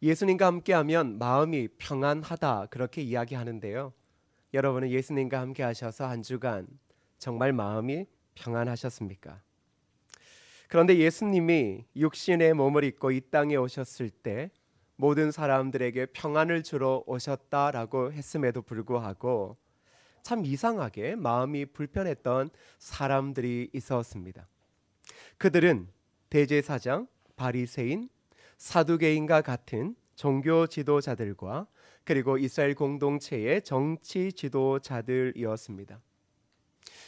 예수님과 함께하면 마음이 평안하다 그렇게 이야기하는데요. 여러분은 예수님과 함께 하셔서 한 주간 정말 마음이 평안하셨습니까? 그런데 예수님이 육신의 몸을 입고 이 땅에 오셨을 때 모든 사람들에게 평안을 주러 오셨다라고 했음에도 불구하고 참 이상하게 마음이 불편했던 사람들이 있었습니다. 그들은 대제사장, 바리새인, 사두개인과 같은 종교 지도자들과 그리고 이스라엘 공동체의 정치 지도자들이었습니다.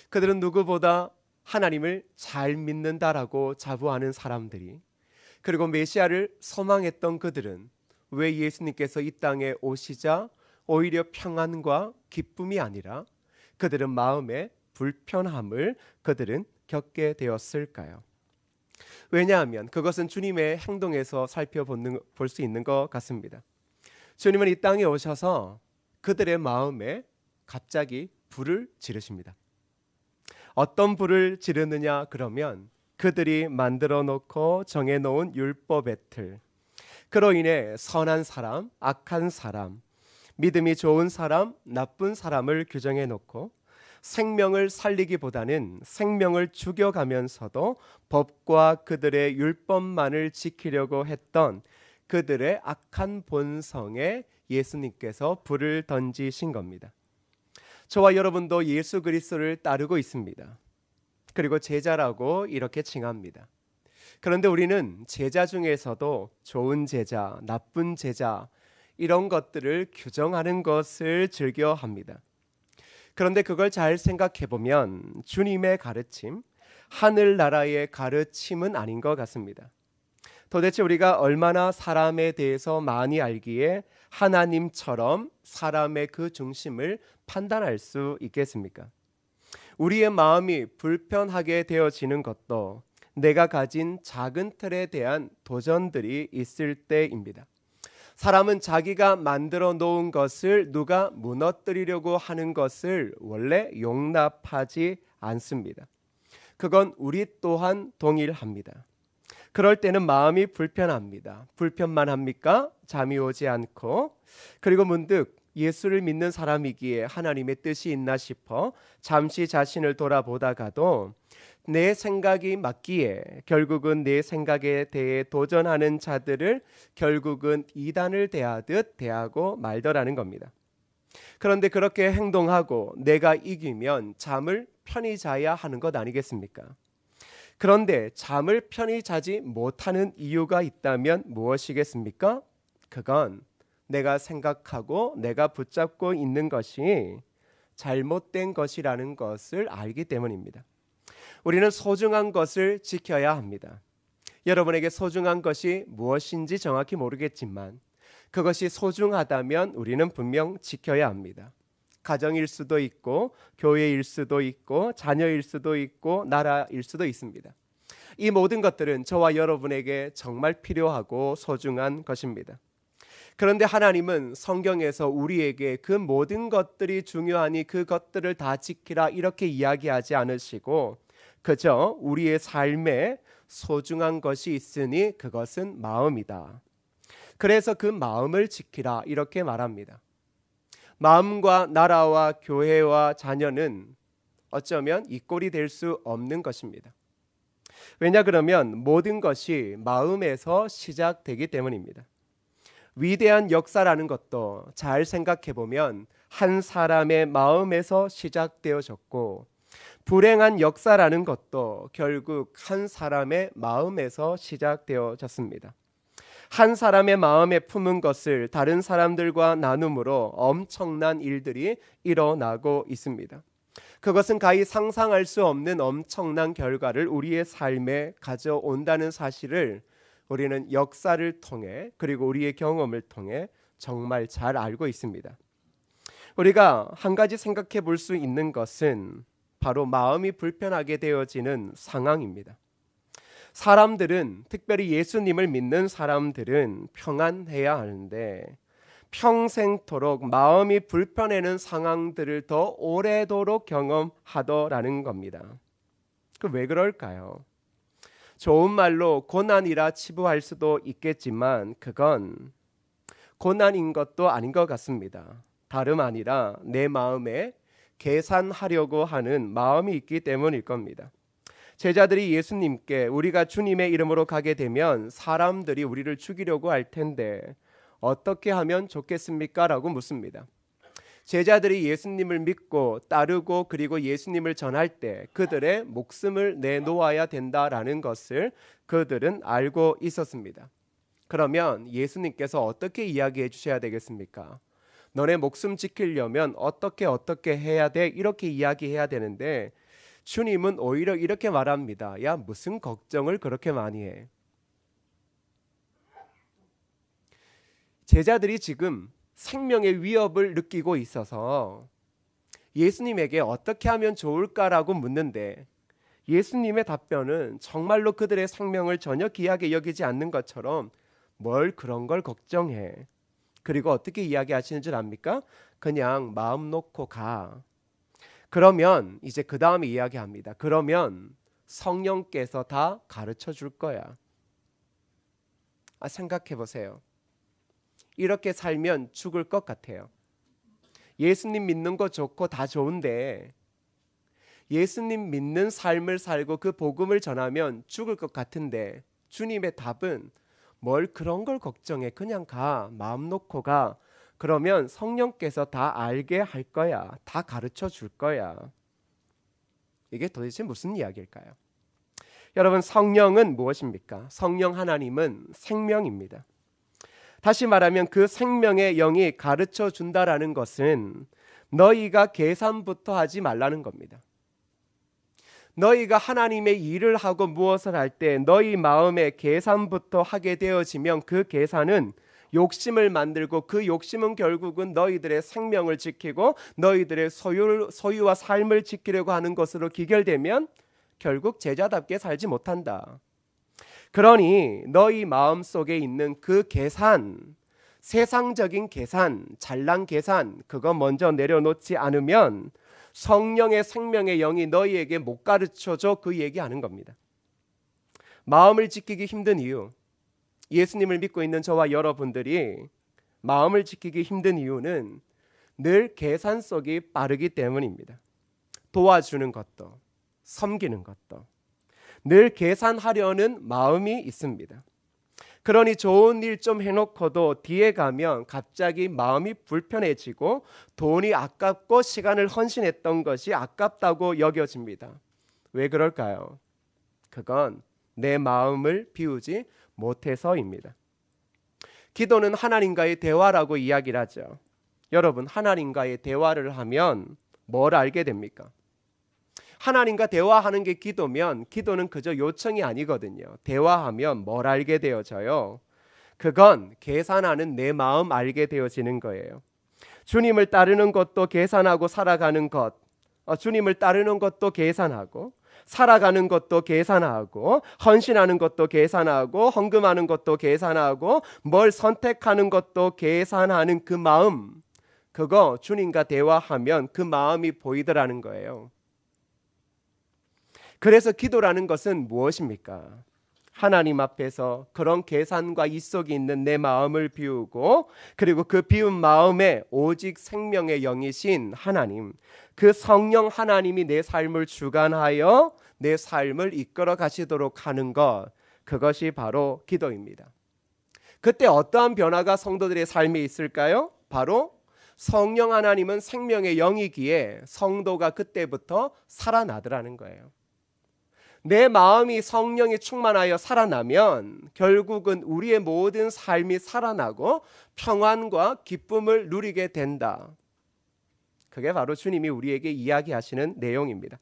그들은 누구보다 하나님을 잘 믿는다라고 자부하는 사람들이, 그리고 메시아를 소망했던 그들은 왜 예수님께서 이 땅에 오시자 오히려 평안과 기쁨이 아니라 그들은 마음의 불편함을 그들은 겪게 되었을까요? 왜냐하면 그것은 주님의 행동에서 볼 수 있는 것 같습니다. 주님은 이 땅에 오셔서 그들의 마음에 갑자기 불을 지르십니다. 어떤 불을 지르느냐 그러면 그들이 만들어 놓고 정해 놓은 율법의 틀, 그로 인해 선한 사람, 악한 사람, 믿음이 좋은 사람, 나쁜 사람을 규정해 놓고 생명을 살리기보다는 생명을 죽여가면서도 법과 그들의 율법만을 지키려고 했던 그들의 악한 본성에 예수님께서 불을 던지신 겁니다. 저와 여러분도 예수 그리스도를 따르고 있습니다. 그리고 제자라고 이렇게 칭합니다. 그런데 우리는 제자 중에서도 좋은 제자, 나쁜 제자 이런 것들을 규정하는 것을 즐겨 합니다. 그런데 그걸 잘 생각해 보면 주님의 가르침, 하늘나라의 가르침은 아닌 것 같습니다. 도대체 우리가 얼마나 사람에 대해서 많이 알기에 하나님처럼 사람의 그 중심을 판단할 수 있겠습니까? 우리의 마음이 불편하게 되어지는 것도 내가 가진 작은 틀에 대한 도전들이 있을 때입니다. 사람은 자기가 만들어 놓은 것을 누가 무너뜨리려고 하는 것을 원래 용납하지 않습니다. 그건 우리 또한 동일합니다. 그럴 때는 마음이 불편합니다. 불편만 합니까? 잠이 오지 않고, 그리고 문득 예수를 믿는 사람이기에 하나님의 뜻이 있나 싶어 잠시 자신을 돌아보다가도 내 생각이 맞기에 결국은 내 생각에 대해 도전하는 자들을 결국은 이단을 대하듯 대하고 말더라는 겁니다. 그런데 그렇게 행동하고 내가 이기면 잠을 편히 자야 하는 것 아니겠습니까? 그런데 잠을 편히 자지 못하는 이유가 있다면 무엇이겠습니까? 그건 내가 생각하고 내가 붙잡고 있는 것이 잘못된 것이라는 것을 알기 때문입니다. 우리는 소중한 것을 지켜야 합니다. 여러분에게 소중한 것이 무엇인지 정확히 모르겠지만 그것이 소중하다면 우리는 분명 지켜야 합니다. 가정일 수도 있고 교회일 수도 있고 자녀일 수도 있고 나라일 수도 있습니다. 이 모든 것들은 저와 여러분에게 정말 필요하고 소중한 것입니다. 그런데 하나님은 성경에서 우리에게 그 모든 것들이 중요하니 그것들을 다 지키라 이렇게 이야기하지 않으시고 그저 우리의 삶에 소중한 것이 있으니 그것은 마음이다. 그래서 그 마음을 지키라 이렇게 말합니다. 마음과 나라와 교회와 자녀는 어쩌면 이 꼴이 될 수 없는 것입니다. 왜냐 그러면 모든 것이 마음에서 시작되기 때문입니다. 위대한 역사라는 것도 잘 생각해 보면 한 사람의 마음에서 시작되어졌고 불행한 역사라는 것도 결국 한 사람의 마음에서 시작되어졌습니다. 한 사람의 마음에 품은 것을 다른 사람들과 나눔으로 엄청난 일들이 일어나고 있습니다. 그것은 가히 상상할 수 없는 엄청난 결과를 우리의 삶에 가져온다는 사실을 우리는 역사를 통해 그리고 우리의 경험을 통해 정말 잘 알고 있습니다. 우리가 한 가지 생각해 볼 수 있는 것은 바로 마음이 불편하게 되어지는 상황입니다. 사람들은 특별히 예수님을 믿는 사람들은 평안해야 하는데 평생토록 마음이 불편해하는 상황들을 더 오래도록 경험하더라는 겁니다. 그 왜 그럴까요? 좋은 말로 고난이라 치부할 수도 있겠지만 그건 고난인 것도 아닌 것 같습니다. 다름 아니라 내 마음에 계산하려고 하는 마음이 있기 때문일 겁니다. 제자들이 예수님께 우리가 주님의 이름으로 가게 되면 사람들이 우리를 죽이려고 할 텐데 어떻게 하면 좋겠습니까? 라고 묻습니다. 제자들이 예수님을 믿고 따르고 그리고 예수님을 전할 때 그들의 목숨을 내놓아야 된다라는 것을 그들은 알고 있었습니다. 그러면 예수님께서 어떻게 이야기해 주셔야 되겠습니까? 너네 목숨 지키려면 어떻게 해야 돼? 이렇게 이야기해야 되는데 주님은 오히려 이렇게 말합니다. 야, 무슨 걱정을 그렇게 많이 해? 제자들이 지금 생명의 위협을 느끼고 있어서 예수님에게 어떻게 하면 좋을까라고 묻는데 예수님의 답변은 정말로 그들의 생명을 전혀 귀하게 여기지 않는 것처럼 뭘 그런 걸 걱정해. 그리고 어떻게 이야기하시는 줄 압니까? 그냥 마음 놓고 가. 그러면 이제 그 다음에 이야기합니다. 그러면 성령께서 다 가르쳐 줄 거야. 생각해 보세요. 이렇게 살면 죽을 것 같아요. 예수님 믿는 거 좋고 다 좋은데 예수님 믿는 삶을 살고 그 복음을 전하면 죽을 것 같은데 주님의 답은 뭘 그런 걸 걱정해. 그냥 가. 마음 놓고 가. 그러면 성령께서 다 알게 할 거야. 다 가르쳐 줄 거야. 이게 도대체 무슨 이야기일까요? 여러분, 성령은 무엇입니까? 성령 하나님은 생명입니다. 다시 말하면 그 생명의 영이 가르쳐 준다라는 것은 너희가 계산부터 하지 말라는 겁니다. 너희가 하나님의 일을 하고 무엇을 할 때 너희 마음에 계산부터 하게 되어지면 그 계산은 욕심을 만들고 그 욕심은 결국은 너희들의 생명을 지키고 너희들의 소유와 삶을 지키려고 하는 것으로 기결되면 결국 제자답게 살지 못한다. 그러니 너희 마음속에 있는 그 계산, 세상적인 계산, 잘난 계산, 그거 먼저 내려놓지 않으면 성령의 생명의 영이 너희에게 못 가르쳐줘. 그 얘기하는 겁니다. 마음을 지키기 힘든 이유, 예수님을 믿고 있는 저와 여러분들이 마음을 지키기 힘든 이유는 늘 계산 속이 빠르기 때문입니다. 도와주는 것도 섬기는 것도 늘 계산하려는 마음이 있습니다. 그러니 좋은 일 좀 해놓고도 뒤에 가면 갑자기 마음이 불편해지고 돈이 아깝고 시간을 헌신했던 것이 아깝다고 여겨집니다. 왜 그럴까요? 그건 내 마음을 비우지 못해서입니다. 기도는 하나님과의 대화라고 이야기를 하죠. 여러분, 하나님과의 대화를 하면 뭘 알게 됩니까? 하나님과 대화하는 게 기도면 기도는 그저 요청이 아니거든요. 대화하면 뭘 알게 되어져요? 그건 계산하는 내 마음 알게 되어지는 거예요. 주님을 따르는 것도 계산하고 살아가는 것, 주님을 따르는 것도 계산하고 살아가는 것도 계산하고 헌신하는 것도 계산하고 헌금하는 것도 계산하고 뭘 선택하는 것도 계산하는 그 마음, 그거 주님과 대화하면 그 마음이 보이더라는 거예요. 그래서 기도라는 것은 무엇입니까? 하나님 앞에서 그런 계산과 이 속에 있는 내 마음을 비우고 그리고 그 비운 마음에 오직 생명의 영이신 하나님, 그 성령 하나님이 내 삶을 주관하여 내 삶을 이끌어 가시도록 하는 것, 그것이 바로 기도입니다. 그때 어떠한 변화가 성도들의 삶에 있을까요? 바로 성령 하나님은 생명의 영이기에 성도가 그때부터 살아나더라는 거예요. 내 마음이 성령이 충만하여 살아나면 결국은 우리의 모든 삶이 살아나고 평안과 기쁨을 누리게 된다. 그게 바로 주님이 우리에게 이야기하시는 내용입니다.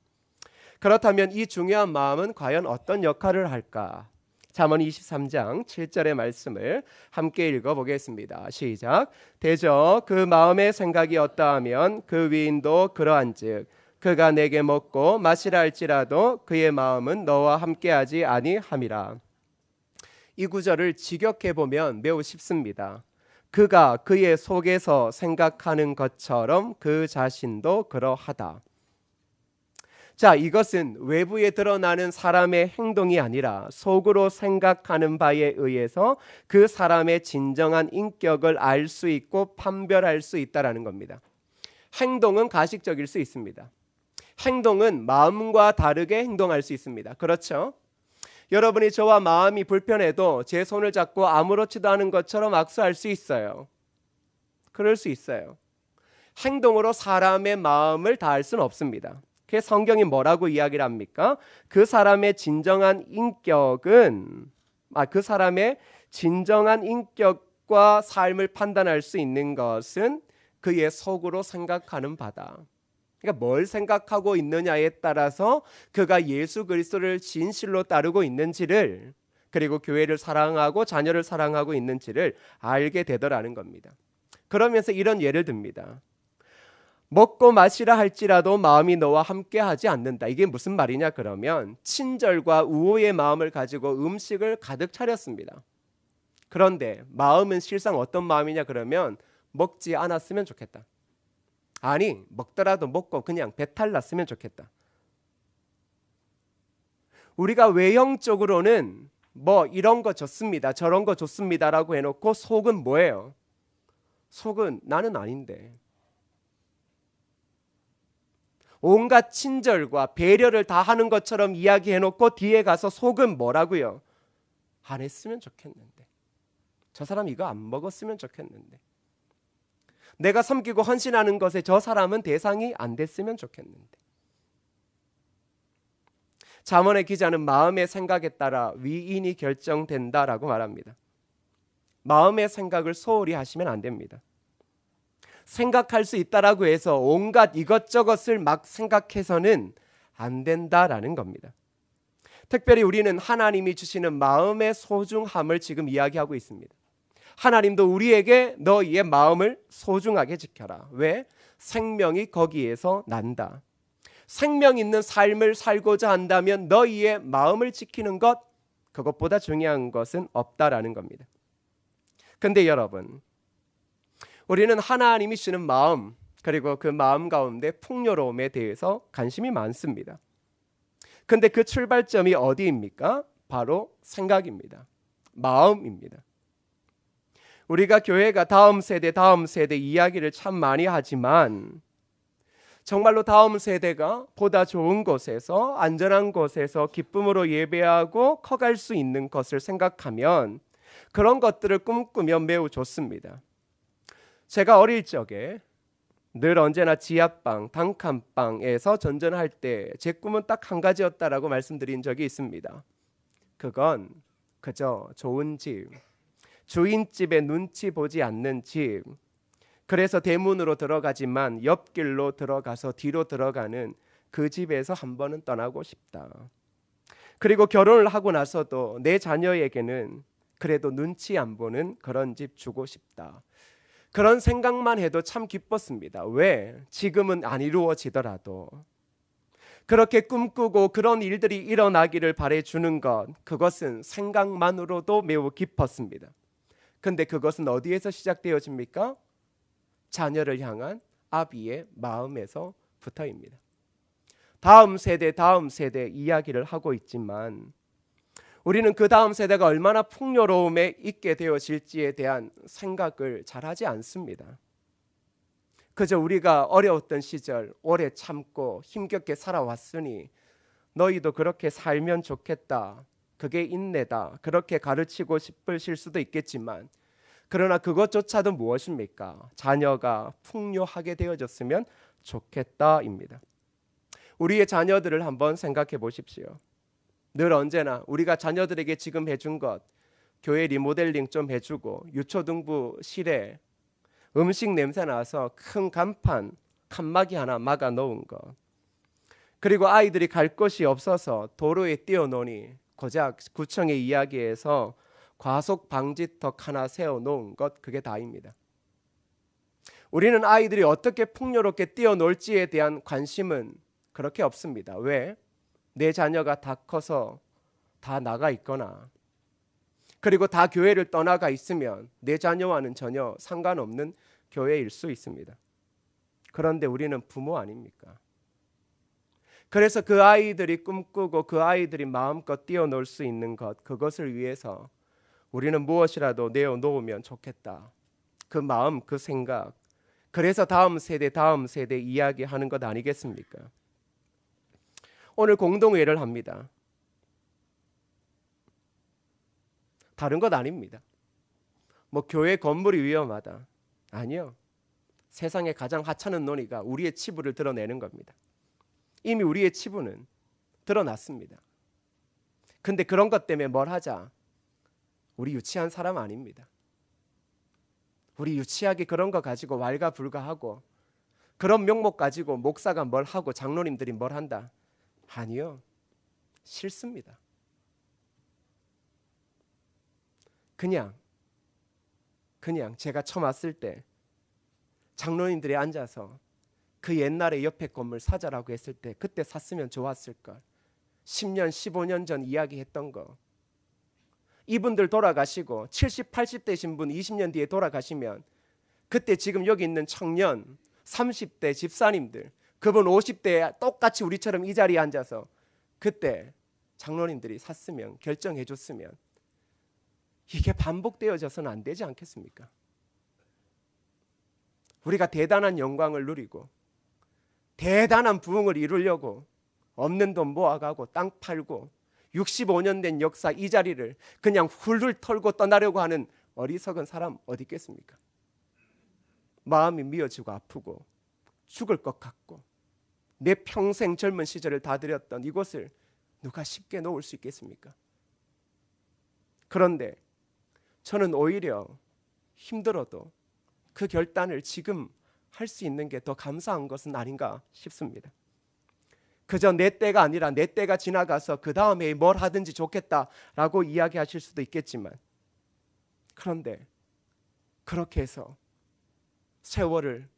그렇다면 이 중요한 마음은 과연 어떤 역할을 할까? 잠언 23장 7절의 말씀을 함께 읽어보겠습니다. 시작. 대저 그 마음의 생각이 어떠하면 그 위인도 그러한즉 그가 내게 먹고 마시라 할지라도 그의 마음은 너와 함께하지 아니함이라. 이 구절을 직역해 보면 매우 쉽습니다. 그가 그의 속에서 생각하는 것처럼 그 자신도 그러하다. 자, 이것은 외부에 드러나는 사람의 행동이 아니라 속으로 생각하는 바에 의해서 그 사람의 진정한 인격을 알 수 있고 판별할 수 있다라는 겁니다. 행동은 가식적일 수 있습니다. 행동은 마음과 다르게 행동할 수 있습니다. 그렇죠? 여러분이 저와 마음이 불편해도 제 손을 잡고 아무렇지도 않은 것처럼 악수할 수 있어요. 그럴 수 있어요. 행동으로 사람의 마음을 다할 수는 없습니다. 그게 성경이 뭐라고 이야기를 합니까? 그 사람의 진정한 인격은 그 사람의 진정한 인격과 삶을 판단할 수 있는 것은 그의 속으로 생각하는 바다. 그러니까 뭘 생각하고 있느냐에 따라서 그가 예수 그리스도를 진실로 따르고 있는지를, 그리고 교회를 사랑하고 자녀를 사랑하고 있는지를 알게 되더라는 겁니다. 그러면서 이런 예를 듭니다. 먹고 마시라 할지라도 마음이 너와 함께 하지 않는다. 이게 무슨 말이냐 그러면 친절과 우호의 마음을 가지고 음식을 가득 차렸습니다. 그런데 마음은 실상 어떤 마음이냐 그러면 먹지 않았으면 좋겠다. 아니, 먹더라도 먹고 그냥 배탈 났으면 좋겠다. 우리가 외형적으로는 뭐 이런 거 좋습니다, 저런 거 좋습니다라고 해놓고 속은 뭐예요? 속은 나는 아닌데. 온갖 친절과 배려를 다 하는 것처럼 이야기해놓고 뒤에 가서 속은 뭐라고요? 안 했으면 좋겠는데. 저 사람 이거 안 먹었으면 좋겠는데. 내가 섬기고 헌신하는 것에 저 사람은 대상이 안 됐으면 좋겠는데. 잠언의 기자는 마음의 생각에 따라 위인이 결정된다라고 말합니다. 마음의 생각을 소홀히 하시면 안 됩니다. 생각할 수 있다라고 해서 온갖 이것저것을 막 생각해서는 안 된다라는 겁니다. 특별히 우리는 하나님이 주시는 마음의 소중함을 지금 이야기하고 있습니다. 하나님도 우리에게 너희의 마음을 소중하게 지켜라. 왜? 생명이 거기에서 난다. 생명 있는 삶을 살고자 한다면 너희의 마음을 지키는 것, 그것보다 중요한 것은 없다라는 겁니다. 근데 여러분, 우리는 하나님이 주시는 마음, 그리고 그 마음 가운데 풍요로움에 대해서 관심이 많습니다. 근데 그 출발점이 어디입니까? 바로 생각입니다. 마음입니다. 우리가 교회가 다음 세대 이야기를 참 많이 하지만 정말로 다음 세대가 보다 좋은 곳에서, 안전한 곳에서 기쁨으로 예배하고 커갈 수 있는 것을 생각하면 그런 것들을 꿈꾸면 매우 좋습니다. 제가 어릴 적에 늘 언제나 지하방, 단칸방에서 전전할 때 제 꿈은 딱 한 가지였다라고 말씀드린 적이 있습니다. 그건 그저 좋은 집, 주인집에 눈치 보지 않는 집, 그래서 대문으로 들어가지만 옆길로 들어가서 뒤로 들어가는 그 집에서 한 번은 떠나고 싶다. 그리고 결혼을 하고 나서도 내 자녀에게는 그래도 눈치 안 보는 그런 집 주고 싶다. 그런 생각만 해도 참 기뻤습니다. 왜? 지금은 안 이루어지더라도 그렇게 꿈꾸고 그런 일들이 일어나기를 바라주는 것, 그것은 생각만으로도 매우 기뻤습니다. 근데 그것은 어디에서 시작되어집니까? 자녀를 향한 아비의 마음에서부터입니다. 다음 세대 이야기를 하고 있지만 우리는 그 다음 세대가 얼마나 풍요로움에 있게 되어질지에 대한 생각을 잘하지 않습니다. 그저 우리가 어려웠던 시절 오래 참고 힘겹게 살아왔으니 너희도 그렇게 살면 좋겠다, 그게 인내다, 그렇게 가르치고 싶으실 수도 있겠지만, 그러나 그것조차도 무엇입니까? 자녀가 풍요하게 되어졌으면 좋겠다입니다. 우리의 자녀들을 한번 생각해 보십시오. 늘 언제나 우리가 자녀들에게 지금 해준 것, 교회 리모델링 좀 해주고 유초등부실에 음식 냄새 나서 큰 간판 칸막이 하나 막아 놓은 것, 그리고 아이들이 갈 곳이 없어서 도로에 띄어놓으니 고작 구청의 이야기에서 과속 방지턱 하나 세워놓은 것, 그게 다입니다. 우리는 아이들이 어떻게 풍요롭게 뛰어놀지에 대한 관심은 그렇게 없습니다. 왜? 내 자녀가 다 커서 다 나가 있거나 그리고 다 교회를 떠나가 있으면 내 자녀와는 전혀 상관없는 교회일 수 있습니다. 그런데 우리는 부모 아닙니까? 그래서 그 아이들이 꿈꾸고 그 아이들이 마음껏 뛰어놀 수 있는 것, 그것을 위해서 우리는 무엇이라도 내어놓으면 좋겠다. 그 마음, 그 생각. 그래서 다음 세대 이야기하는 것 아니겠습니까? 오늘 공동회를 합니다. 다른 것 아닙니다. 뭐 교회 건물이 위험하다. 아니요. 세상에 가장 하찮은 논의가 우리의 치부를 드러내는 겁니다. 이미 우리의 치부는 드러났습니다. 근데 그런 것 때문에 뭘 하자? 우리 유치한 사람 아닙니다. 우리 유치하게 그런 거 가지고 왈가불가하고 그런 명목 가지고 목사가 뭘 하고 장로님들이 뭘 한다? 아니요. 싫습니다. 그냥 제가 처음 왔을 때 장로님들이 앉아서 그 옛날에 옆에 건물 사자라고 했을 때 그때 샀으면 좋았을걸. 10년, 15년 전 이야기했던 거. 이분들 돌아가시고 70, 80 되신 분 20년 뒤에 돌아가시면 그때 지금 여기 있는 청년 30대 집사님들 그분 50대에 똑같이 우리처럼 이 자리에 앉아서 그때 장로님들이 샀으면 결정해 줬으면 이게 반복되어져서는 안 되지 않겠습니까? 우리가 대단한 영광을 누리고 대단한 부흥을 이루려고 없는 돈 모아가고 땅 팔고 65년 된 역사 이 자리를 그냥 훌훌 털고 떠나려고 하는 어리석은 사람 어디 있겠습니까? 마음이 미어지고 아프고 죽을 것 같고 내 평생 젊은 시절을 다 들였던 이곳을 누가 쉽게 놓을 수 있겠습니까? 그런데 저는 오히려 힘들어도 그 결단을 지금 할 수 있는 게 더 감사한 것은 아닌가 싶습니다. 그저 내 때가 아니라 내 때가 지나가서 그 다음에 뭘 하든지 좋겠다라고 이야기하실 수도 있겠지만 그런데 그렇게 해서 세월을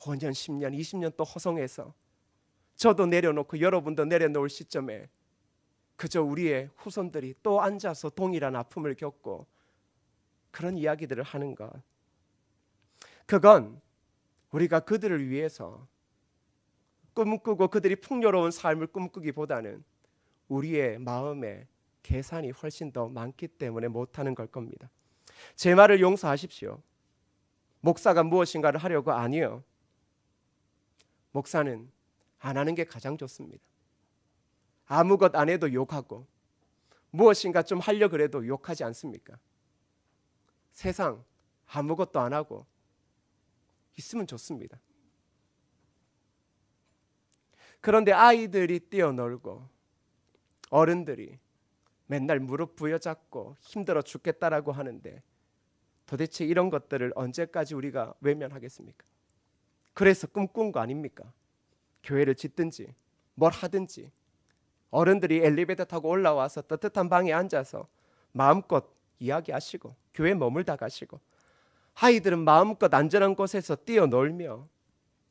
5년, 10년, 20년 또 허송해서 저도 내려놓고 여러분도 내려놓을 시점에 그저 우리의 후손들이 또 앉아서 동일한 아픔을 겪고 그런 이야기들을 하는 것, 그건 우리가 그들을 위해서 꿈꾸고 그들이 풍요로운 삶을 꿈꾸기보다는 우리의 마음에 계산이 훨씬 더 많기 때문에 못하는 걸 겁니다. 제 말을 용서하십시오. 목사가 무엇인가를 하려고 아니요. 목사는 안 하는 게 가장 좋습니다. 아무것 안 해도 욕하고 무엇인가 좀 하려 그래도 욕하지 않습니까? 세상 아무것도 안 하고 있으면 좋습니다. 그런데 아이들이 뛰어놀고 어른들이 맨날 무릎 부여잡고 힘들어 죽겠다라고 하는데 도대체 이런 것들을 언제까지 우리가 외면하겠습니까? 그래서 꿈꾼 거 아닙니까? 교회를 짓든지 뭘 하든지 어른들이 엘리베이터 타고 올라와서 따뜻한 방에 앉아서 마음껏 이야기하시고 교회에 머물다 가시고 아이들은 마음껏 안전한 곳에서 뛰어놀며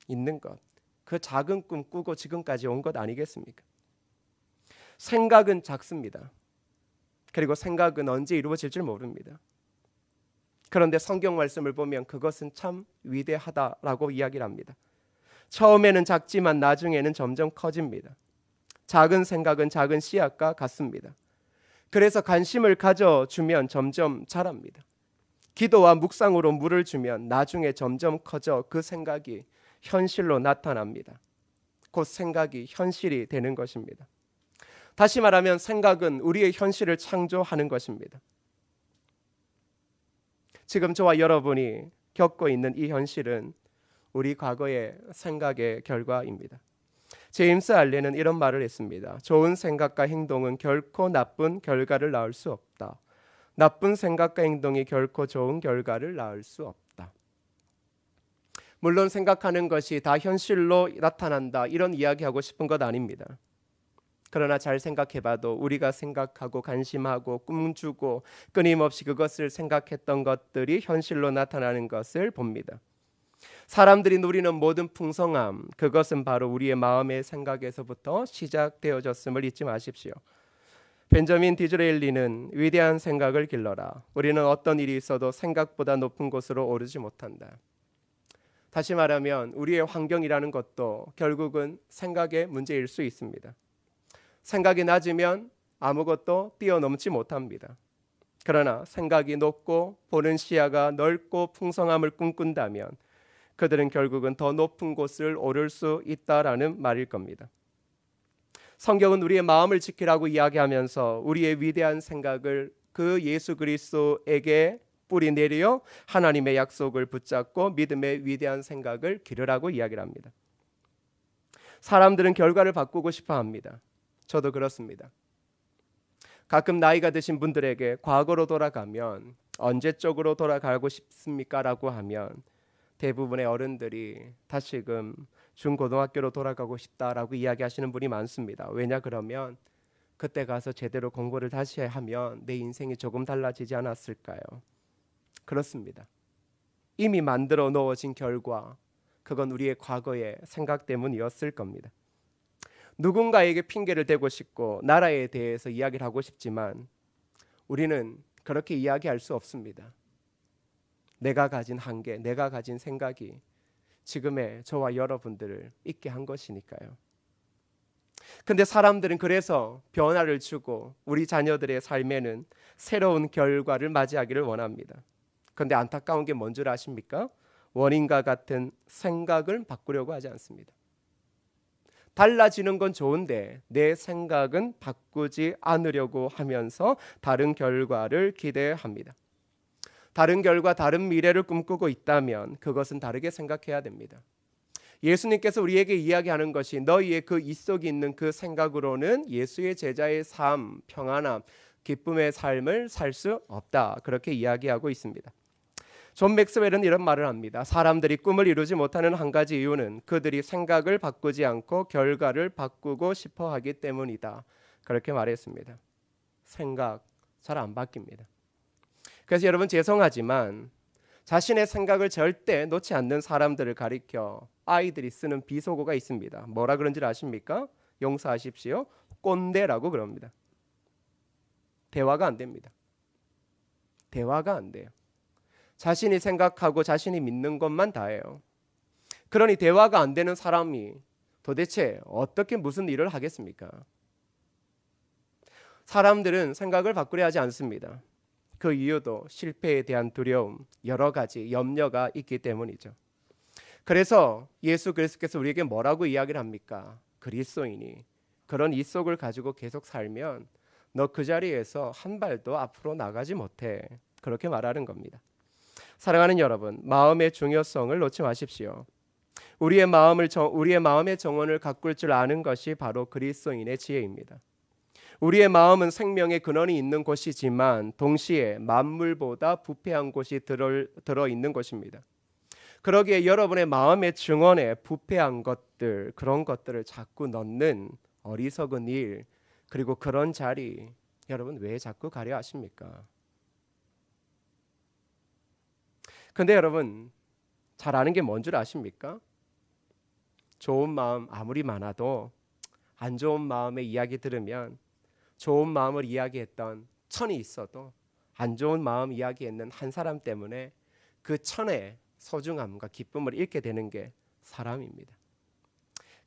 있는 것, 그 작은 꿈 꾸고 지금까지 온 것 아니겠습니까? 생각은 작습니다. 그리고 생각은 언제 이루어질 줄 모릅니다. 그런데 성경 말씀을 보면 그것은 참 위대하다라고 이야기를 합니다. 처음에는 작지만 나중에는 점점 커집니다. 작은 생각은 작은 씨앗과 같습니다. 그래서 관심을 가져주면 점점 자랍니다. 기도와 묵상으로 물을 주면 나중에 점점 커져 그 생각이 현실로 나타납니다. 곧 생각이 현실이 되는 것입니다. 다시 말하면 생각은 우리의 현실을 창조하는 것입니다. 지금 저와 여러분이 겪고 있는 이 현실은 우리 과거의 생각의 결과입니다. 제임스 알렌은 이런 말을 했습니다. 좋은 생각과 행동은 결코 나쁜 결과를 낳을 수 없다. 나쁜 생각과 행동이 결코 좋은 결과를 낳을 수 없다. 물론 생각하는 것이 다 현실로 나타난다 이런 이야기하고 싶은 것 아닙니다. 그러나 잘 생각해봐도 우리가 생각하고 관심하고 꿈주고 끊임없이 그것을 생각했던 것들이 현실로 나타나는 것을 봅니다. 사람들이 누리는 모든 풍성함, 그것은 바로 우리의 마음의 생각에서부터 시작되어졌음을 잊지 마십시오. 벤저민 디즈레일리는 위대한 생각을 길러라. 우리는 어떤 일이 있어도 생각보다 높은 곳으로 오르지 못한다. 다시 말하면 우리의 환경이라는 것도 결국은 생각의 문제일 수 있습니다. 생각이 낮으면 아무것도 뛰어넘지 못합니다. 그러나 생각이 높고 보는 시야가 넓고 풍성함을 꿈꾼다면 그들은 결국은 더 높은 곳을 오를 수 있다라는 말일 겁니다. 성경은 우리의 마음을 지키라고 이야기하면서 우리의 위대한 생각을 그 예수 그리스도에게 뿌리 내려 하나님의 약속을 붙잡고 믿음의 위대한 생각을 기르라고 이야기를 합니다. 사람들은 결과를 바꾸고 싶어 합니다. 저도 그렇습니다. 가끔 나이가 드신 분들에게 과거로 돌아가면 언제 쪽으로 돌아가고 싶습니까? 라고 하면 대부분의 어른들이 다시금 중고등학교로 돌아가고 싶다라고 이야기하시는 분이 많습니다. 왜냐 그러면 그때 가서 제대로 공부를 다시 하면 내 인생이 조금 달라지지 않았을까요? 그렇습니다. 이미 만들어 놓아진 결과, 그건 우리의 과거의 생각 때문이었을 겁니다. 누군가에게 핑계를 대고 싶고 나라에 대해서 이야기를 하고 싶지만 우리는 그렇게 이야기할 수 없습니다. 내가 가진 한계, 내가 가진 생각이 지금의 저와 여러분들을 있게 한 것이니까요. 근데 사람들은 그래서 변화를 주고 우리 자녀들의 삶에는 새로운 결과를 맞이하기를 원합니다. 그런데 안타까운 게 뭔 줄 아십니까? 원인과 같은 생각을 바꾸려고 하지 않습니다. 달라지는 건 좋은데 내 생각은 바꾸지 않으려고 하면서 다른 결과를 기대합니다. 다른 결과, 다른 미래를 꿈꾸고 있다면 그것은 다르게 생각해야 됩니다. 예수님께서 우리에게 이야기하는 것이 너희의 그 입속에 있는 그 생각으로는 예수의 제자의 삶, 평안함, 기쁨의 삶을 살 수 없다. 그렇게 이야기하고 있습니다. 존 맥스웰은 이런 말을 합니다. 사람들이 꿈을 이루지 못하는 한 가지 이유는 그들이 생각을 바꾸지 않고 결과를 바꾸고 싶어 하기 때문이다. 그렇게 말했습니다. 생각 잘 안 바뀝니다. 그래서 여러분 죄송하지만 자신의 생각을 절대 놓지 않는 사람들을 가리켜 아이들이 쓰는 비속어가 있습니다. 뭐라 그런지 아십니까? 용서하십시오. 꼰대라고 그럽니다. 대화가 안 됩니다. 대화가 안 돼요. 자신이 생각하고 자신이 믿는 것만 다예요. 그러니 대화가 안 되는 사람이 도대체 어떻게 무슨 일을 하겠습니까? 사람들은 생각을 바꾸려 하지 않습니다. 그 이유도 실패에 대한 두려움, 여러 가지 염려가 있기 때문이죠. 그래서 예수 그리스도께서 우리에게 뭐라고 이야기를 합니까? 그리스도인이 그런 이속을 가지고 계속 살면 너 그 자리에서 한 발도 앞으로 나가지 못해. 그렇게 말하는 겁니다. 사랑하는 여러분, 마음의 중요성을 놓지 마십시오. 우리의 마음의 정원을 가꿀 줄 아는 것이 바로 그리스도인의 지혜입니다. 우리의 마음은 생명의 근원이 있는 곳이지만 동시에 만물보다 부패한 곳이 들어 있는 것입니다. 그러기에 여러분의 마음의 증언에 부패한 것들, 그런 것들을 자꾸 넣는 어리석은 일, 그리고 그런 자리, 여러분 왜 자꾸 가려 하십니까? 근데 여러분 잘 아는 게 뭔 줄 아십니까? 좋은 마음 아무리 많아도 안 좋은 마음의 이야기 들으면 좋은 마음을 이야기했던 천이 있어도 안 좋은 마음 이야기했는 한 사람 때문에 그 천의 소중함과 기쁨을 잃게 되는 게 사람입니다.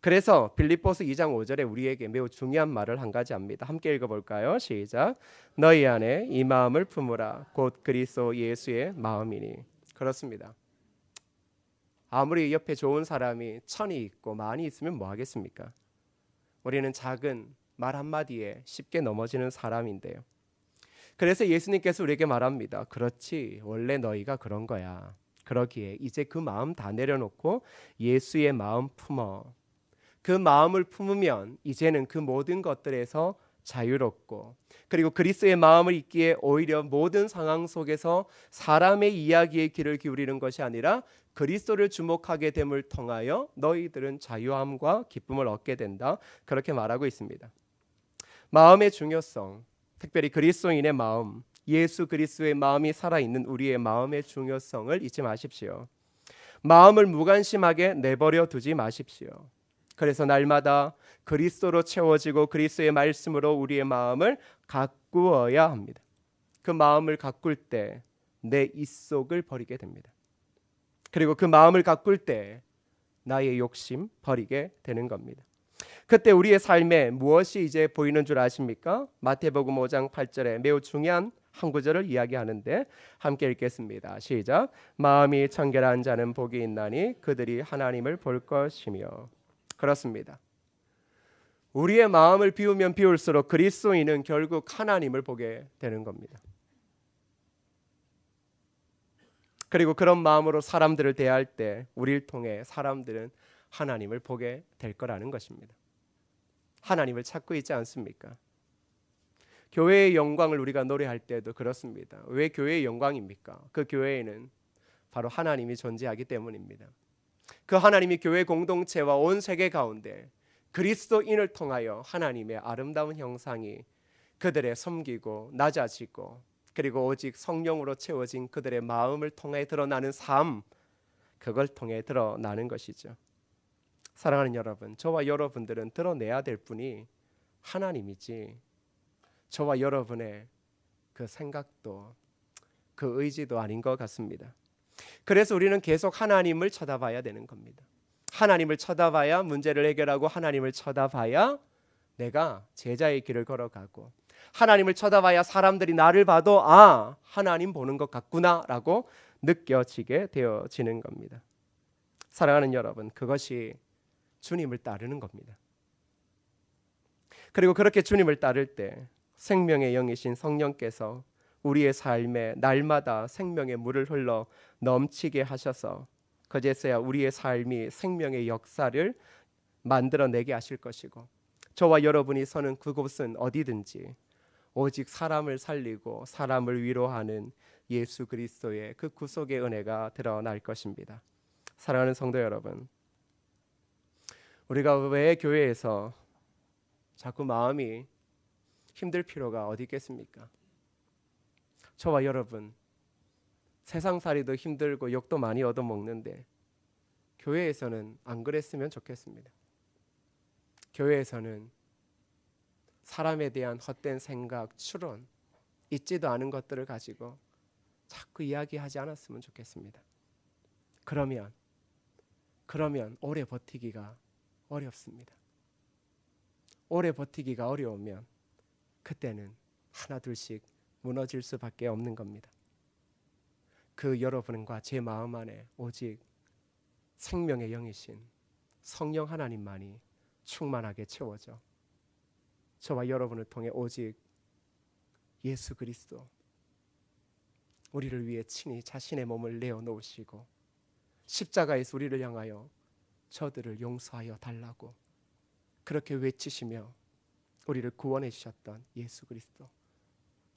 그래서 빌립보서 2장 5절에 우리에게 매우 중요한 말을 한 가지 합니다. 함께 읽어볼까요? 시작. 너희 안에 이 마음을 품으라. 곧 그리스도 예수의 마음이니. 그렇습니다. 아무리 옆에 좋은 사람이 천이 있고 많이 있으면 뭐 하겠습니까? 우리는 작은 말 한마디에 쉽게 넘어지는 사람인데요. 그래서 예수님께서 우리에게 말합니다. 그렇지, 원래 너희가 그런 거야. 그러기에 이제 그 마음 다 내려놓고 예수의 마음 품어. 그 마음을 품으면 이제는 그 모든 것들에서 자유롭고, 그리고 그리스도의 마음을 잊기에 오히려 모든 상황 속에서 사람의 이야기에 귀를 기울이는 것이 아니라 그리스도를 주목하게 됨을 통하여 너희들은 자유함과 기쁨을 얻게 된다. 그렇게 말하고 있습니다. 마음의 중요성, 특별히 그리스도인의 마음, 예수 그리스도의 마음이 살아있는 우리의 마음의 중요성을 잊지 마십시오. 마음을 무관심하게 내버려 두지 마십시오. 그래서 날마다 그리스도로 채워지고 그리스도의 말씀으로 우리의 마음을 가꾸어야 합니다. 그 마음을 가꿀 때 내 입속을 버리게 됩니다. 그리고 그 마음을 가꿀 때 나의 욕심 버리게 되는 겁니다. 그때 우리의 삶에 무엇이 이제 보이는 줄 아십니까? 마태복음 5장 8절에 매우 중요한 한 구절을 이야기하는데 함께 읽겠습니다. 시작. 마음이 청결한 자는 복이 있나니 그들이 하나님을 볼 것이며. 그렇습니다. 우리의 마음을 비우면 비울수록 그리스도인은 결국 하나님을 보게 되는 겁니다. 그리고 그런 마음으로 사람들을 대할 때 우리를 통해 사람들은 하나님을 보게 될 거라는 것입니다. 하나님을 찾고 있지 않습니까? 교회의 영광을 우리가 노래할 때도 그렇습니다. 왜 교회의 영광입니까? 그 교회에는 바로 하나님이 존재하기 때문입니다. 그 하나님이 교회 공동체와 온 세계 가운데 그리스도인을 통하여 하나님의 아름다운 형상이 그들의 섬기고 낮아지고 그리고 오직 성령으로 채워진 그들의 마음을 통해 드러나는 삶, 그걸 통해 드러나는 것이죠. 사랑하는 여러분, 저와 여러분들은 드러내야 될 분이 하나님이지 저와 여러분의 그 생각도 그 의지도 아닌 것 같습니다. 그래서 우리는 계속 하나님을 쳐다봐야 되는 겁니다. 하나님을 쳐다봐야 문제를 해결하고 하나님을 쳐다봐야 내가 제자의 길을 걸어가고 하나님을 쳐다봐야 사람들이 나를 봐도 아, 하나님 보는 것 같구나라고 느껴지게 되어지는 겁니다. 사랑하는 여러분, 그것이 주님을 따르는 겁니다. 그리고 그렇게 주님을 따를 때 생명의 영이신 성령께서 우리의 삶에 날마다 생명의 물을 흘러 넘치게 하셔서 그제서야 우리의 삶이 생명의 역사를 만들어내게 하실 것이고 저와 여러분이 서는 그곳은 어디든지 오직 사람을 살리고 사람을 위로하는 예수 그리스도의 그 구속의 은혜가 드러날 것입니다. 사랑하는 성도 여러분, 우리가 왜 교회에서 자꾸 마음이 힘들 필요가 어디 있겠습니까? 저와 여러분 세상살이도 힘들고 욕도 많이 얻어먹는데 교회에서는 안 그랬으면 좋겠습니다. 교회에서는 사람에 대한 헛된 생각, 추론, 있지도 않은 것들을 가지고 자꾸 이야기하지 않았으면 좋겠습니다. 그러면 오래 버티기가 어렵습니다. 오래 버티기가 어려우면 그때는 하나 둘씩 무너질 수밖에 없는 겁니다. 그 여러분과 제 마음 안에 오직 생명의 영이신 성령 하나님만이 충만하게 채워져 저와 여러분을 통해 오직 예수 그리스도 우리를 위해 친히 자신의 몸을 내어놓으시고 십자가에서 우리를 향하여 저들을 용서하여 달라고 그렇게 외치시며 우리를 구원해 주셨던 예수 그리스도,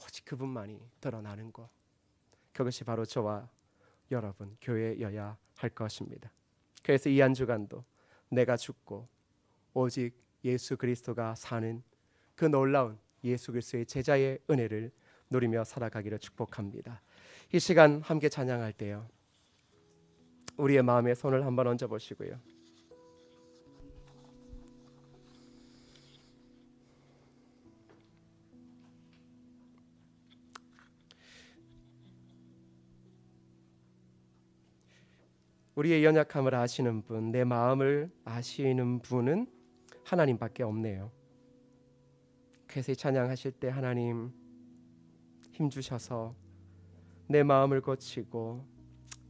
오직 그분만이 드러나는 것, 그것이 바로 저와 여러분 교회여야 할 것입니다. 그래서 이 한 주간도 내가 죽고 오직 예수 그리스도가 사는 그 놀라운 예수 그리스도의 제자의 은혜를 누리며 살아가기를 축복합니다. 이 시간 함께 찬양할 때요, 우리의 마음에 손을 한번 얹어 보시고요, 우리의 연약함을 아시는 분, 내 마음을 아시는 분은 하나님밖에 없네요. 그래서 찬양하실 때 하나님 힘주셔서 내 마음을 고치고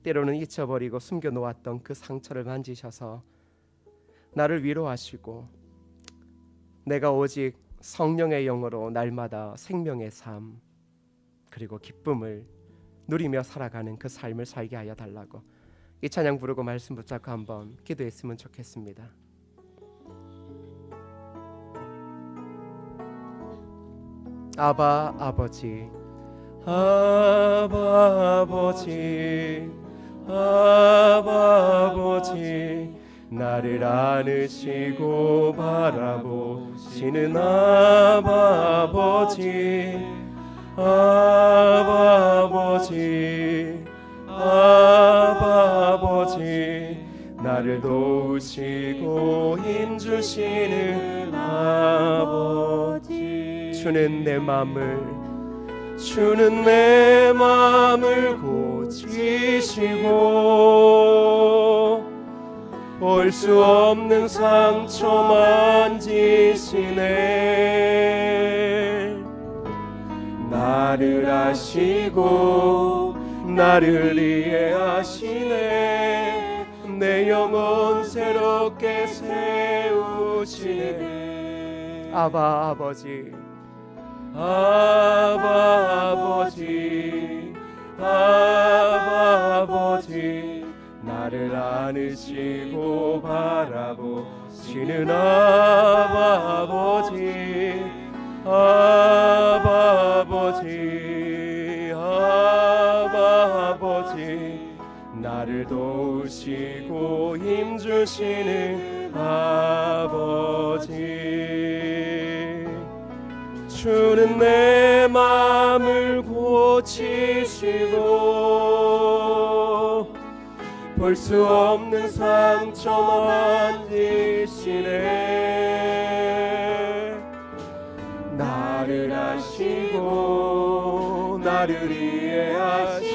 때로는 잊혀버리고 숨겨놓았던 그 상처를 만지셔서 나를 위로하시고 내가 오직 성령의 영으로 날마다 생명의 삶 그리고 기쁨을 누리며 살아가는 그 삶을 살게 하여 달라고 이 찬양 부르고 말씀 붙잡고 한번 기도했으면 좋겠습니다. 아바 아버지, 아바 아버지, 아바 아버지, 나를 안으시고 바라보시는 아바 아버지, 아바 아버지, 아바 아버지, 나를 도우시고 힘주시는 아버지, 주는 내 마음을 고치시고 볼 수 없는 상처 만지시네. 나를 아시고 나를 이해하시네. 내 영혼 새롭게 세우시네. 아바 아버지, 아바 아버지, 아바 아버지, 나를 안으시고 바라보시는 아바 아버지, 아바 아버지, 아바 아버지, 나를 도우시고 힘주시는 아버지. 주는 내 마음을 고치시고 볼 수 없는 상처 만지시네. 나를 아시고 나를 이해하시네.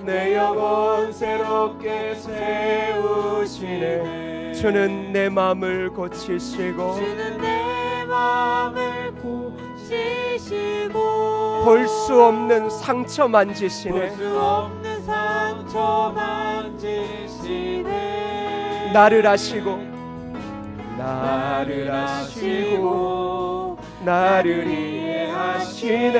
내 영혼 새롭게 세우시네. 주는 내 마음을 고치시고 주는 내 마음을 고치시고 볼 수 없는 상처 만지시네. 볼 수 없는 상처 만지시네. 나를 아시고 나를 아시고 나를 이해하시네.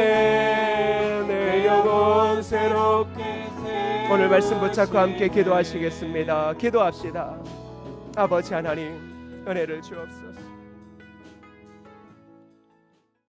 내 영혼 새롭게 세우시네. 오늘 말씀 붙잡고 함께 기도하시겠습니다. 기도합시다. 아버지 하나님, 은혜를 주옵소서.